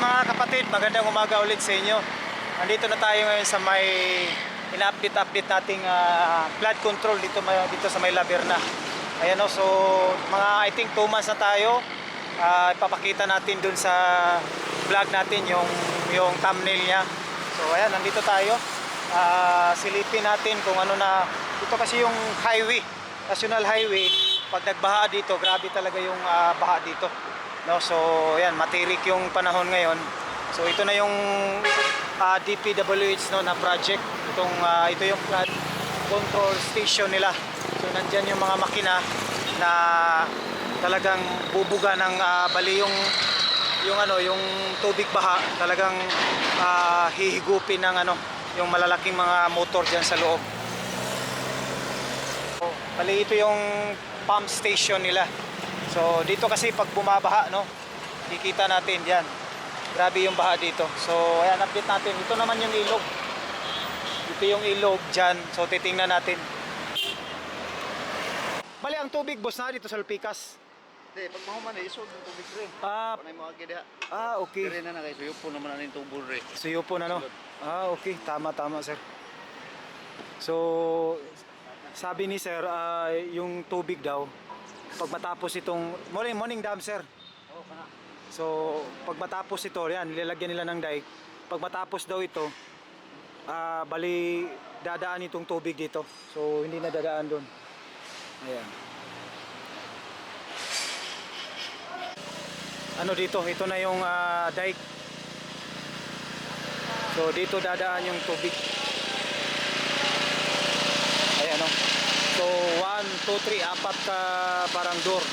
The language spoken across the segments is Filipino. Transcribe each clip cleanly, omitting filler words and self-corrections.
mga kapatid, magandang umaga ulit sa inyo. Andito na tayo ngayon sa may ina-update nating flood control dito sa may Laverna. Ayan o, so mga I think 2 months na tayo. Ipapakita natin dun sa vlog natin yung thumbnail niya. So ayan, nandito tayo. Silipin natin kung ano na. Ito kasi yung highway, National Highway. Pag nagbaha dito, grabe talaga yung baha dito. No, so ayan, matirik yung panahon ngayon. So ito na yung DPWH na project. Ito yung flood control station nila. So nandiyan yung mga makina na talagang bubuga ng bali yung tubig baha, talagang hihigupin ng yung malalaking mga motor diyan sa loob. So, bali ito yung pump station nila. So dito kasi pag bumabaha, kikita natin diyan. Grabe yung baha dito. So ayan, update natin. Ito naman yung ilog. Ito yung ilog diyan. So titingnan natin. Bali ang tubig boss na dito sa Lupikas. Hindi, pag mahuman na isod ng tubig rin. Panay mga gida. Okay. Dire na na kayo, suyupo naman na yung tubol rin. Suyupo na okay. Tama sir. So sabi ni sir, yung tubig daw pag matapos itong morning dam sir. Oo, kana. So pag matapos ito, yan, nilalagyan nila ng dike. Pag matapos daw ito, bali dadaan itong tubig dito. So hindi na dadaan doon. Ayan. Dito, ito na yung dike. So dito dadaan yung tubig. Ayan o. So 1, 2, 3, 4 ka parang door.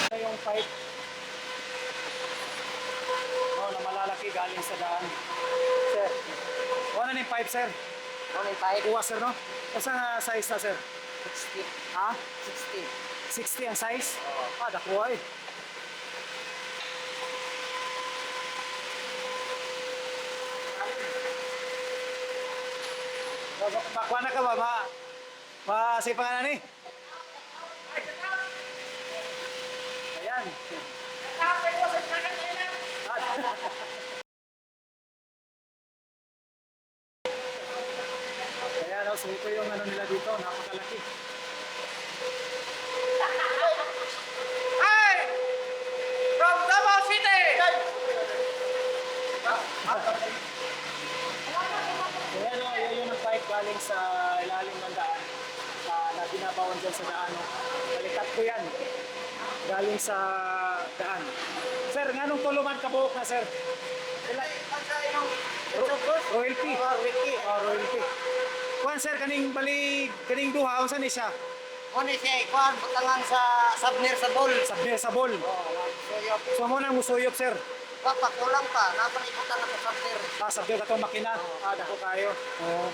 Ito yung pipe na malalaki galing sa daan. Sir, wala na yung pipe sir. Ano yung pipe? Uwa sir, no? Kasang size na sir? 60. Ha? 60. 60 ang size? Oo. Dakuha eh. Makuha na ka ba? Masipa ka na ni? Ayan. Ayan, so ito yung nila dito, napakalaki. Hey! From Davao City! Ayan o, yun yung pipe galing sa ilalim ng daan na binabawan dyan sa daan. Balikat ko yan. Galing sa daan. Sir, nga nung tulungan kabuok na sir? Royalty. Royalty. Kuhan sir, kaning duha, kung saan siya? Kung siya ikuan, butangan sa Sabnir sa Bol. Sabnir sa bol. Suyop. So mo nang musuyop sir. Kapag kulang pa, napaniputan na sa Sabnir. Sabnir ka itong makina. Dako kayo. Oo.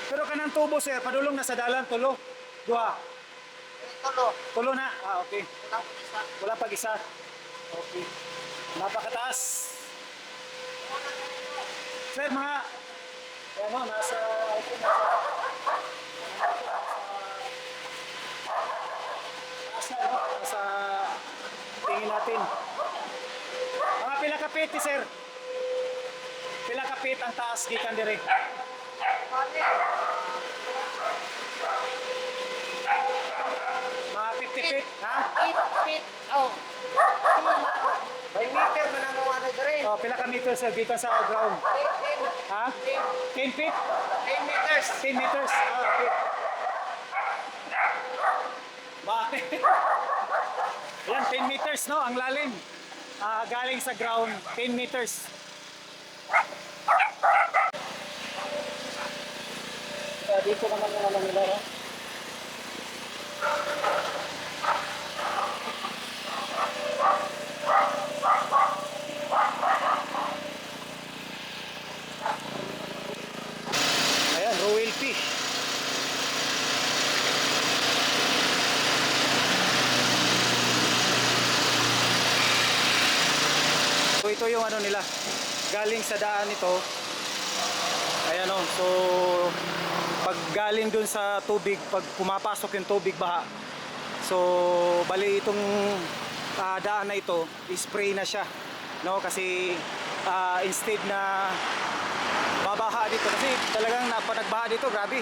Pero kanang tubo sir, padulong na sa dalan, tulo. Duha. Tulo. Tulo na. Okay. Kulang pa isa. Wala pag isa. Okay. Napakataas. Sir, mga nasa tingin natin. Mga pila kapit sir. Pila kapit ang taas gikan dire. Mga 50 feet, ha? 8 feet. Oh. By meter man ang ano dere. Pila ka meter sir gikan sa ground? 10 Ha? 10 feet? 10 meters. 10 meters. Okay. Bakit? Yan, 10 meters, no? Ang lalim. Galing sa ground, 10 meters. Dito naman yung alam nila, no? Ayan, royalty. So ito yung nila, galing sa daan ito. Ayan o, so pag galing dun sa tubig pag pumapasok yung tubig baha. So bali itong daan na ito, spray na siya, no? Kasi instead na babaha dito, kasi talagang nagbaha dito, grabe.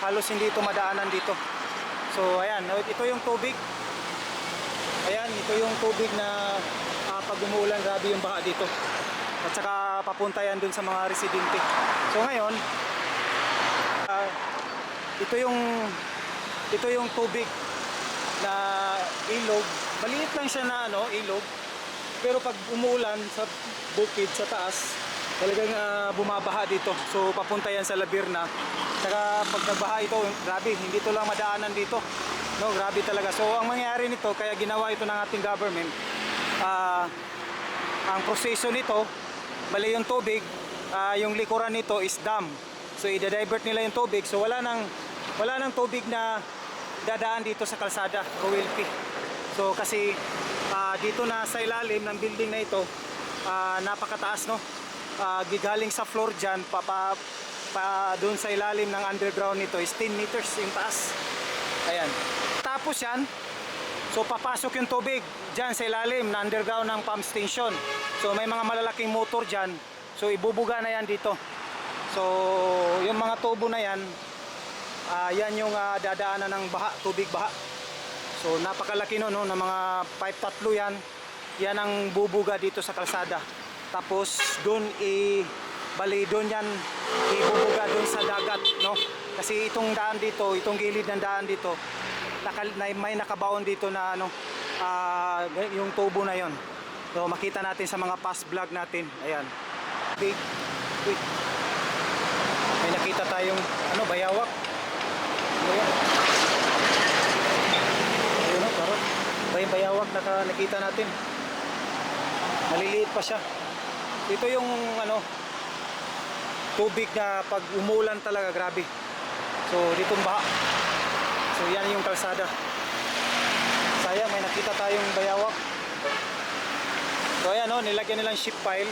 Halos hindi ito madaanan dito. So ayan, ito yung tubig. Ayan, ito yung tubig na pag umuulan, grabe yung baha dito. At saka papunta yan dun sa mga residente. So ngayon, ito yung tubig na ilog. Maliit lang siya na ilog. Pero pag umuulan sa bukid sa taas, talagang bumabaha dito. So papunta yan sa Labirna. Saka pag nagbaha ito, grabe, hindi ito lang madaanan dito. No, grabe talaga. So ang mangyayari nito, kaya ginawa ito ng ating government, ang proseso nito, bali yung tubig, yung likuran nito is dam. So i-divert nila yung tubig. So wala nang tubig na dadaan dito sa kalsada, Royalty. So kasi dito na sa ilalim ng building na ito, napakataas, no? Gigaling sa floor dyan doon sa ilalim ng underground nito is 10 meters yung taas. Ayan. Tapos yan, so papasok yung tubig dyan sa ilalim na underground ng pump station. So may mga malalaking motor dyan, so ibubuga na yan dito. So yung mga tubo na yan, yan yung dadaanan ng baha, tubig baha. So napakalaki no, na mga pipe, tatlo yan. Yan ang bubuga dito sa kalsada. Tapos doon bali doon yan ibubuga doon sa dagat, no? Kasi itong daan dito, itong gilid ng daan dito, may nakabaon dito na yung tubo na yon. So makita natin sa mga past vlog natin. Ayan. Big. Wait. May nakita tayong bayawak. Ayan. Ayun, parang bayawak nakita natin. Maliliit pa siya. Ito yung tubig na pag umulan talaga, grabe. So ditong baha. So yan yung kalsada. Sayang, may nakita tayong bayawak. So ayan, nilagyan nilang ship pile.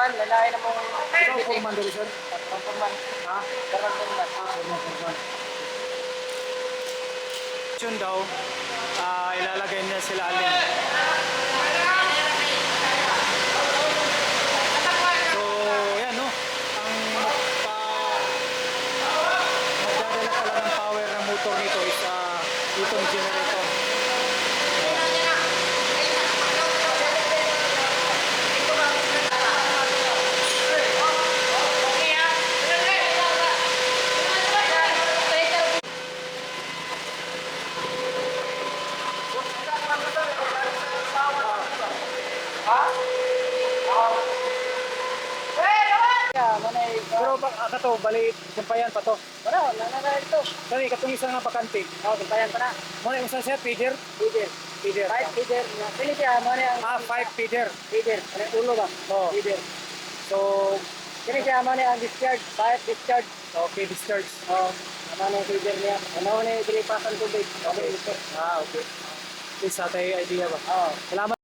Lalaki na mong Ito ang forman dito, sir. pampuman. Ha? Darang-darang. Forman. Yun daw, ilalagay niya sila alin. So, yan ang magdadala pala ng power ng motor nito is itong generator. Pero kato, bali, sampayan pa to. Wala, nananalig to. Kani, katong isa nga bakante. Sampayan pa na. Muna yung sir, feeder? Feeder. Feeder. 5 feeder. Pili siya, ano ang 5 feeder. feeder. Ano ulo ba? Oo. Feeder. So, Pili siya, ano ang discharge. 5 discharge. okay, discharge. Ano ang feeder niya. Ano ang dilipasan tubig. Okay. Okay. Please, tayo idea ba? Oo. Salamat.